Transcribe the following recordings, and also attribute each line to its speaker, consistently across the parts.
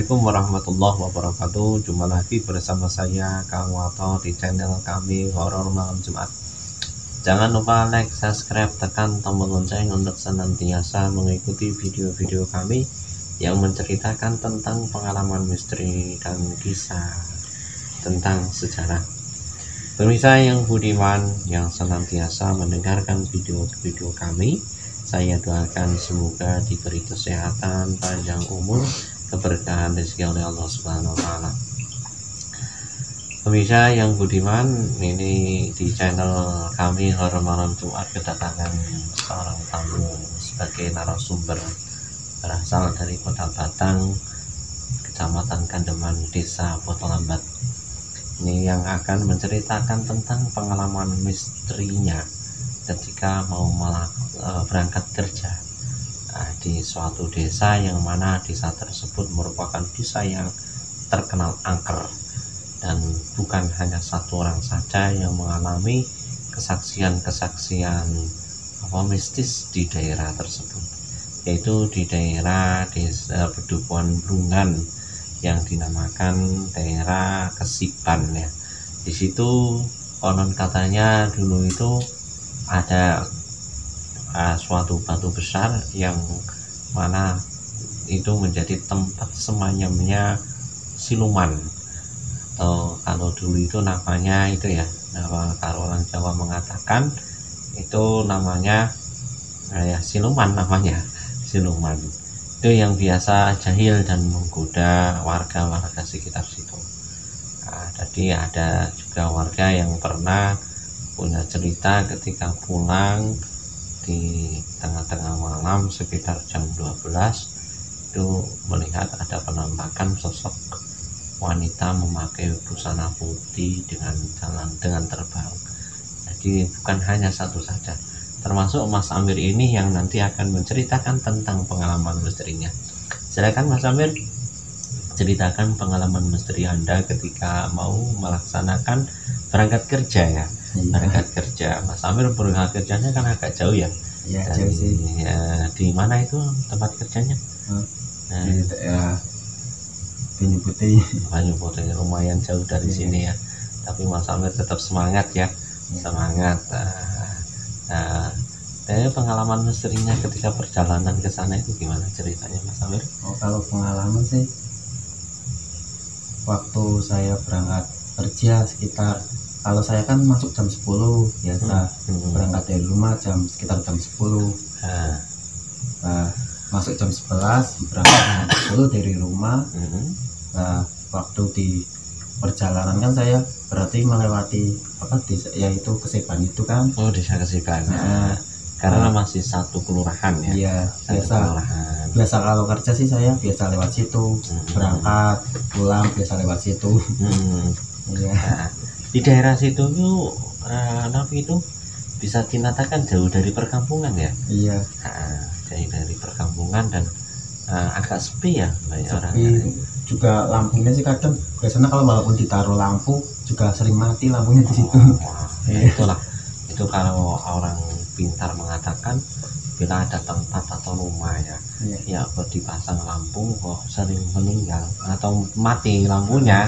Speaker 1: Assalamualaikum warahmatullahi wabarakatuh. Jumpa lagi bersama saya Kang Wato di channel kami Horor Malam Jumat. Jangan lupa like, subscribe, tekan tombol lonceng untuk senantiasa mengikuti video-video kami yang menceritakan tentang pengalaman misteri dan kisah tentang sejarah. Pemirsa yang budiman yang senantiasa mendengarkan video-video kami, saya doakan semoga diberi kesehatan, panjang umur, keberkahan rezeki oleh Allah Subhanahu wa Ta'ala. Pemirsa yang budiman, ini di channel kami Horor Malam Jumat kedatangan seorang tamu sebagai narasumber berasal dari Kota Batang, Kecamatan Kandeman, Desa Potolambat. Ini yang akan menceritakan tentang pengalaman misterinya ketika mau berangkat kerja di suatu desa, yang mana desa tersebut merupakan desa yang terkenal angker, dan bukan hanya satu orang saja yang mengalami kesaksian-kesaksian mistis di daerah tersebut, yaitu di daerah desa Pedukuhan Brungan yang dinamakan daerah Kesiban ya. Di situ konon katanya dulu itu ada suatu batu besar yang mana itu menjadi tempat semayamnya siluman, atau kalau dulu itu namanya itu ya, kalau orang Jawa mengatakan itu namanya ya siluman, namanya siluman. Itu yang biasa jahil dan menggoda warga-warga sekitar situ. Jadi ada juga warga yang pernah punya cerita ketika pulang di tengah-tengah malam sekitar jam 12 itu melihat ada penampakan sosok wanita memakai busana putih dengan terbang. Jadi bukan hanya satu saja, termasuk Mas Amir ini yang nanti akan menceritakan tentang pengalaman misterinya. Silakan Mas Amir, ceritakan pengalaman misteri Anda ketika mau melaksanakan berangkat kerja ya. Berangkat kerja, Mas Amir berangkat kerjanya kan agak jauh ya.
Speaker 2: Ya, jauh sih.
Speaker 1: Ya, di mana itu tempat kerjanya?
Speaker 2: Di daerah
Speaker 1: Banyu Putih, lumayan jauh dari sini ya. Tapi Mas Amir tetap semangat ya, semangat. Pengalaman misterinya ketika perjalanan ke sana itu gimana ceritanya Mas Amir?
Speaker 2: Kalau pengalaman sih, waktu saya berangkat kerja sekitar, kalau saya kan masuk jam 10 biasa, berangkat dari rumah sekitar jam 10. Masuk jam 11, berangkat jam 10 dari rumah. Waktu di perjalanan kan saya berarti melewati desa, yaitu Kesiban itu kan.
Speaker 1: Oh, desa Kesiban. Karena masih satu kelurahan ya.
Speaker 2: Iya, biasa kalau kerja sih saya biasa lewat situ, berangkat pulang biasa lewat situ. Iya.
Speaker 1: Di daerah situ yuk, tapi itu bisa dinatakan jauh dari perkampungan ya.
Speaker 2: Iya.
Speaker 1: Jauh dari perkampungan dan agak sepi ya, banyak orang.
Speaker 2: Juga lampunya sih kadang biasanya kalau walaupun ditaruh lampu juga sering mati lampunya di situ.
Speaker 1: Itulah, itu kalau orang pintar mengatakan bila ada tempat atau rumah ya kok dipasang lampu kok sering meninggal atau mati lampunya,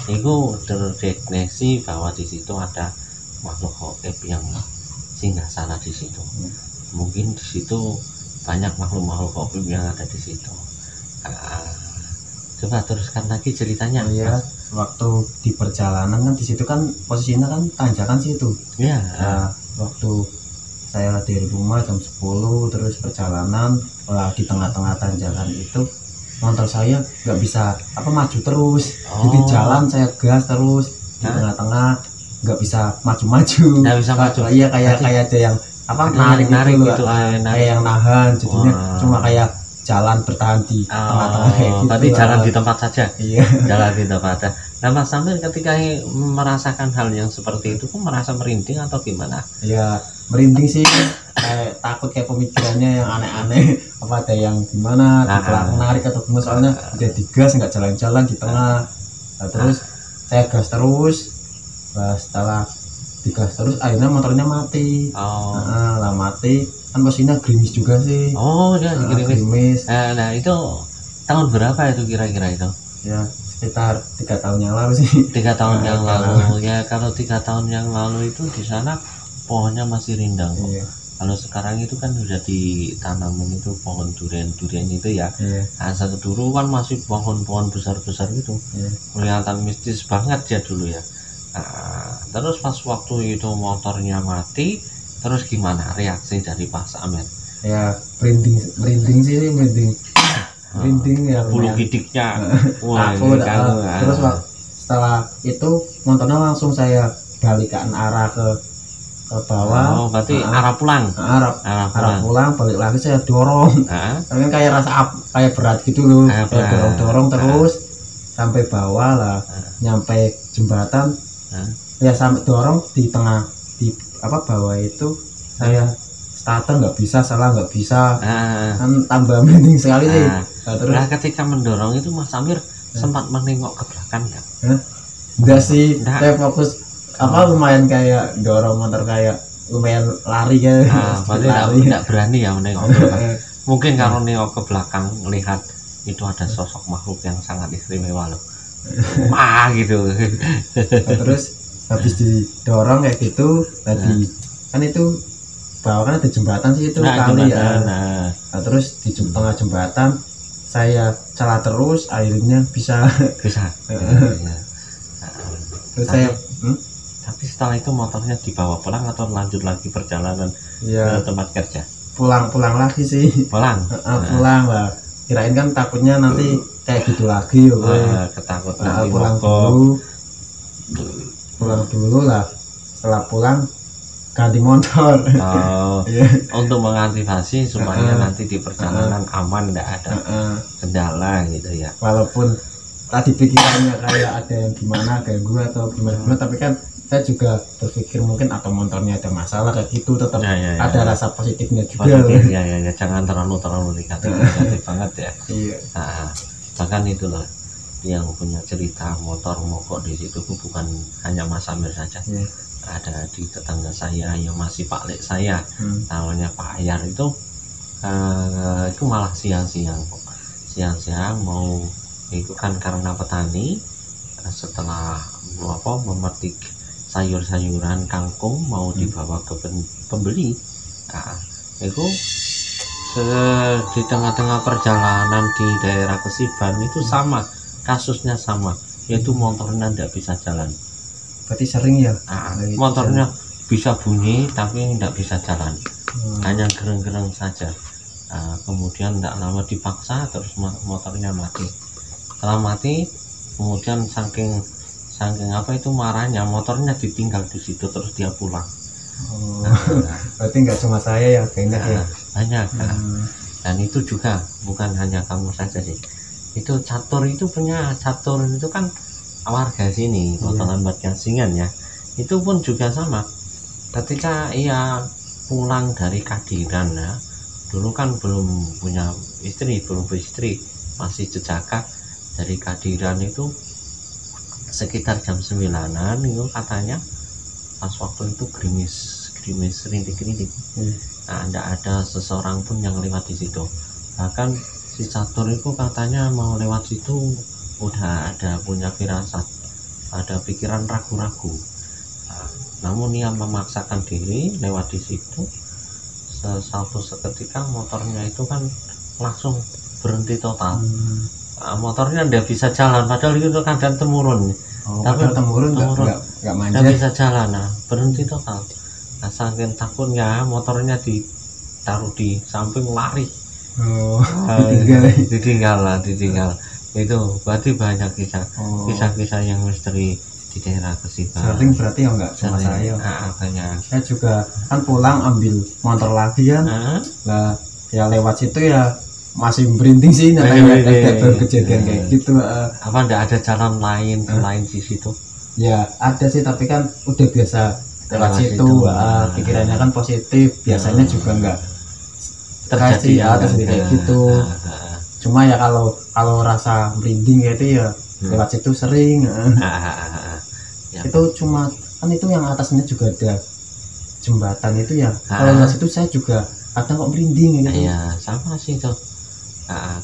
Speaker 1: itu terdeteksi bahwa di situ ada makhluk gaib yang singgah sana di situ. Mungkin di situ banyak makhluk gaib yang ada di situ. Coba teruskan lagi ceritanya.
Speaker 2: Ya, waktu di perjalanan kan di situ kan posisinya kan tanjakan situ.
Speaker 1: Iya.
Speaker 2: Waktu saya dari rumah jam 10 terus perjalanan, di tengah-tengah tanjakan itu motor saya nggak bisa maju terus. Jadi jalan saya gas terus di tengah-tengah, nggak bisa maju-maju.
Speaker 1: Nggak bisa maju.
Speaker 2: Iya, kayak ada yang narik gitu, kayak yang nahan. Jadinya cuma kayak jalan bertahan di tengah-tengah kayak gitu.
Speaker 1: Tadi jalan di tempat saja.
Speaker 2: Iya.
Speaker 1: Jalan di tempat saja. Nah, Mas Amir ketika merasakan hal yang seperti itu, kok merasa merinding atau gimana?
Speaker 2: Ya merinding sih, kayak takut, kayak pemikirannya yang aneh-aneh, ada yang gimana, menarik atau gimana, soalnya udah digas nggak jalan-jalan di tengah. Terus saya gas terus, setelah digas terus akhirnya motornya mati. Mati kan posisinya gerimis juga sih.
Speaker 1: Ya gerimis. Nah itu tahun berapa itu kira-kira itu?
Speaker 2: Ya sekitar 3 tahun yang lalu sih.
Speaker 1: 3 tahun yang
Speaker 2: Nah,
Speaker 1: lalu ya. Kalau 3 tahun yang lalu itu di sana pohonnya masih rindang kok.
Speaker 2: Iya,
Speaker 1: Kalau sekarang itu kan udah ditanamin itu pohon durian itu ya.
Speaker 2: iya,
Speaker 1: Nah, dulu kan masih pohon-pohon besar-besar gitu,
Speaker 2: iya.
Speaker 1: kelihatan mistis banget ya dulu ya. Nah, terus pas waktu itu motornya mati, terus gimana reaksi dari Pak Samer?
Speaker 2: Ya merinding sih, merinding ya
Speaker 1: Bulu
Speaker 2: lumayan.
Speaker 1: gidiknya, wah
Speaker 2: Takut,
Speaker 1: ini kan,
Speaker 2: terus setelah itu motornya langsung saya balikan arah ke bawah.
Speaker 1: oh berarti arah pulang,
Speaker 2: arah
Speaker 1: arah pulang.
Speaker 2: pulang, balik lagi saya dorong.
Speaker 1: Nah,
Speaker 2: Tapi kayak rasa kayak berat gitu loh.
Speaker 1: Kayak
Speaker 2: Saya
Speaker 1: berat.
Speaker 2: dorong terus sampai bawah lah, nyampe jembatan.
Speaker 1: Nah.
Speaker 2: Ya sampai dorong di tengah di bawah itu saya starter nggak bisa, salah nggak bisa,
Speaker 1: nah,
Speaker 2: kan tambah merinding sekali sih.
Speaker 1: nah.
Speaker 2: Nah, terus
Speaker 1: Nah, ketika mendorong itu Mas Amir sempat menengok ke belakang nggak?
Speaker 2: enggak sih,
Speaker 1: Nggak.
Speaker 2: saya fokus lumayan kayak dorong motor, kayak lumayan lari kan.
Speaker 1: Nah, berarti
Speaker 2: lari.
Speaker 1: tidak berani ya menengok ke belakang. Mungkin kalau nengok ke belakang lihat itu ada sosok makhluk yang sangat istimewa loh. Wah gitu.
Speaker 2: Nah, terus habis didorong kayak gitu tadi, kan itu bawah kan ada jembatan sih itu
Speaker 1: Nah,
Speaker 2: kali ya.
Speaker 1: jembatan, nah.
Speaker 2: Nah, terus di tengah jembatan saya celah terus, akhirnya bisa.
Speaker 1: Bisa.
Speaker 2: Heeh.
Speaker 1: Ya.
Speaker 2: Terus
Speaker 1: Tapi-
Speaker 2: saya
Speaker 1: Tapi setelah itu motornya dibawa pulang atau lanjut lagi perjalanan
Speaker 2: ya
Speaker 1: ke tempat kerja?
Speaker 2: pulang lagi sih.
Speaker 1: Pulang.
Speaker 2: Pulang lah, kirain kan takutnya nanti kayak gitu lagi ya gue.
Speaker 1: Ketakut
Speaker 2: Nah,
Speaker 1: nanti
Speaker 2: pulang
Speaker 1: mogok.
Speaker 2: dulu lah. Setelah pulang ganti motor.
Speaker 1: Oh,
Speaker 2: Iya.
Speaker 1: untuk mengantisipasi supaya
Speaker 2: Heeh.
Speaker 1: nanti di perjalanan aman, tidak ada
Speaker 2: Heeh.
Speaker 1: kendala gitu ya.
Speaker 2: Walaupun tadi pikirannya kayak ada yang gimana kayak gue atau gimana, tapi kan saya juga berpikir mungkin atau motornya ada masalah kayak gitu, tetap
Speaker 1: Ya.
Speaker 2: ada rasa positifnya juga.
Speaker 1: Positif ya, jangan terlalu negatif banget ya.
Speaker 2: Iya.
Speaker 1: Nah, bahkan itu loh yang punya cerita motor mogok di situ tuh bukan hanya Mas Amir saja.
Speaker 2: Iya.
Speaker 1: Ada di tetangga saya yang masih Pak Lek saya, namanya Pak Ayar itu malah siang-siang mau itu kan karena petani setelah memetik sayur-sayuran kangkung mau dibawa ke pembeli. Nah, itu di tengah-tengah perjalanan di daerah Kesiban itu sama kasusnya, sama yaitu motornya tidak bisa jalan.
Speaker 2: Berarti sering ya.
Speaker 1: Motornya bisa bunyi tapi tidak bisa jalan, hanya gereng-gereng saja. Kemudian tidak lama dipaksa terus motornya mati. Setelah mati kemudian saking marahnya motornya ditinggal di situ, terus dia pulang.
Speaker 2: Berarti nggak cuma saya ya kayaknya ya.
Speaker 1: Banyak. Dan itu juga bukan hanya kamu saja sih, itu catur itu kan warga sini, potongan Batgasingan ya, itu pun juga sama. Ketika ia pulang dari Kadiran ya, dulu kan belum punya istri, masih jejaka. Dari Kadiran itu sekitar jam 9-an itu katanya pas waktu itu gerimis rintik-rintik. Nah, tidak ada seseorang pun yang lewat di situ. Bahkan si catur itu katanya mau lewat situ udah ada punya firasat, ada pikiran ragu-ragu. Nah, namun ia memaksakan diri lewat di situ. Seketika motornya itu kan langsung berhenti total. Motornya tidak bisa jalan, padahal itu keadaan temurun.
Speaker 2: Tapi temurun nggak manjat.
Speaker 1: Nggak bisa jalan, nah berhenti total. Nah, saking takutnya motornya ditaruh di samping, lari. Ditinggal. Itu berarti banyak kisah yang misteri di daerah Kesiban.
Speaker 2: Sering berarti ya, nggak cuma saya.
Speaker 1: Banyak.
Speaker 2: Saya juga kan pulang ambil motor lagi kan. Lah ya lewat situ ya masih merinding sih, kayak baru kejadian kayak gitu.
Speaker 1: Apa enggak ada jalan lain selain di situ?
Speaker 2: Ya ada sih, tapi kan udah biasa lewat situ. Pikirannya kan positif, biasanya juga enggak terjadi kayak gitu. Cuma ya kalau rasa merinding gitu ya lewat situ sering.
Speaker 1: Ya.
Speaker 2: Itu cuma kan itu yang atasnya juga ada jembatan itu ya. Kalau lewat situ saya juga kadang kok merinding gitu.
Speaker 1: Iya, sama sih tuh.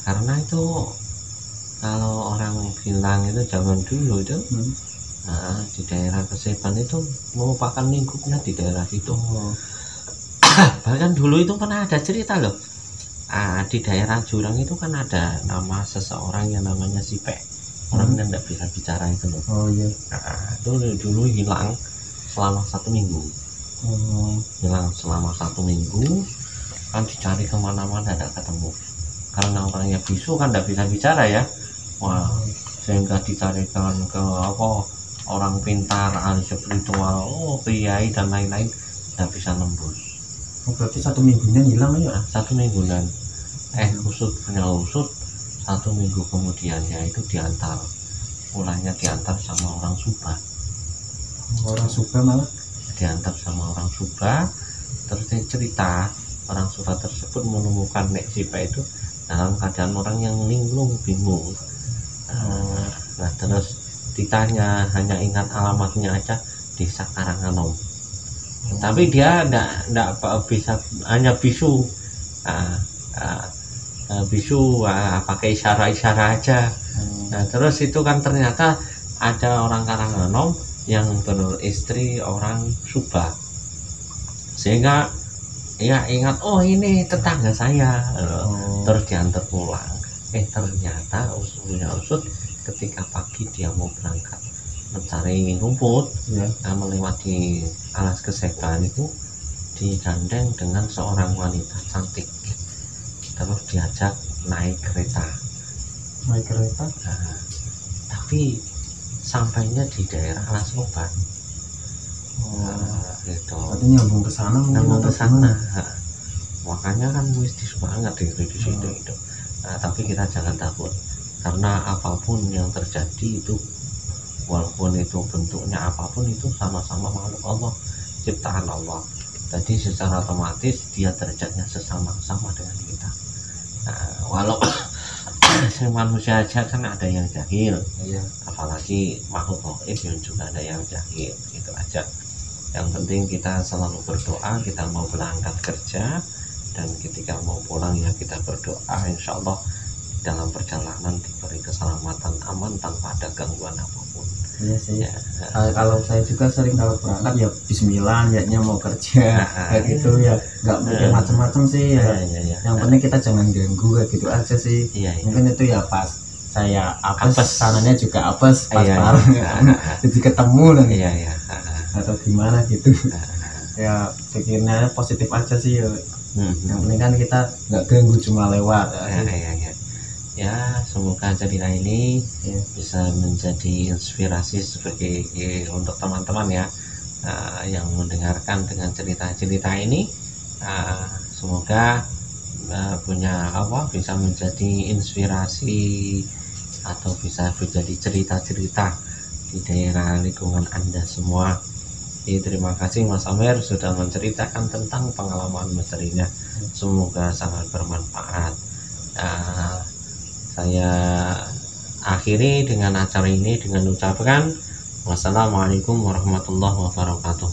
Speaker 1: Karena itu kalau orang bilang itu zaman dulu itu
Speaker 2: Hmm.
Speaker 1: di daerah Keseban itu merupakan lingkupnya di daerah itu.
Speaker 2: Oh.
Speaker 1: Bahkan dulu itu pernah ada cerita loh, di daerah Jurang itu kan ada nama seseorang yang namanya Sipek, orang yang tidak bisa bicara itu loh.
Speaker 2: Oh iya.
Speaker 1: Itu dulu hilang selama 1 minggu, hilang selama 1 minggu, kan dicari kemana-mana tidak ketemu, karena orangnya bisu kan tidak bisa bicara ya. Wah, sehingga dicarikan ke orang pintar, ahli spiritual, kiai dan lain-lain, tidak bisa nembus.
Speaker 2: Oh, berarti 1 minggunya hilang ya?
Speaker 1: 1 mingguan usut punya usut, 1 minggu kemudiannya itu diantar, pulangnya diantar sama orang Subah.
Speaker 2: Orang Subah malah
Speaker 1: Diantar sama orang Subah, terus dia cerita orang Subah tersebut menemukan Nek Sipa itu dalam keadaan orang yang linglung, bingung. Nah terus ditanya, hanya ingat alamatnya aja, Desa Karanganom. Tapi dia enggak bisa, hanya bisu, bisu, pakai isyarat-isyarat aja. Nah terus itu kan ternyata ada orang Karanganom yang beristri orang Subah, sehingga ya ingat, oh ini tetangga saya. Terus diantar pulang. Ternyata usulnya usut, ketika pagi dia mau berangkat mencari rumput, melewati alas Keseban itu digandeng dengan seorang wanita cantik, terus diajak naik kereta. Tapi sampainya di daerah Alas Roban. Gitu.
Speaker 2: Berarti nyambung ke sana.
Speaker 1: Makanya kan mistis banget di situ itu. Tapi kita jangan takut, karena apapun yang terjadi itu, walaupun itu bentuknya apapun, itu sama-sama makhluk Allah, ciptaan Allah. Jadi secara otomatis dia derajatnya sama dengan kita. Walau manusia aja kan ada yang jahil, apalagi makhluk gaib yang juga ada yang jahil. Gitu aja. Yang penting kita selalu berdoa, kita mau berangkat kerja dan ketika mau pulang ya kita berdoa, insya Allah dalam perjalanan diberi keselamatan, aman tanpa ada gangguan apapun.
Speaker 2: Iya sih. Kalau saya juga sering kalau berangkat ya Bismillah, niatnya mau kerja, kayak gitu ya, nggak mikir macam-macam sih ya. Yang penting kita jangan ganggu, kayak gitu aja sih. Mungkin itu ya pas saya apes, sananya juga apes, pas jadi ketemu dan atau gimana gitu. Ya pikirnya positif aja sih ya. Yang penting kan kita nggak ganggu, cuma lewat. Ya semoga cerita ini bisa menjadi inspirasi sebagai untuk teman-teman ya, yang mendengarkan dengan cerita-cerita ini. Semoga punya bisa menjadi inspirasi atau bisa menjadi cerita-cerita di daerah lingkungan Anda semua. Terima kasih Mas Amer sudah menceritakan tentang pengalaman misterinya, semoga sangat bermanfaat. Saya akhiri dengan acara ini dengan ucapkan wassalamualaikum warahmatullahi wabarakatuh.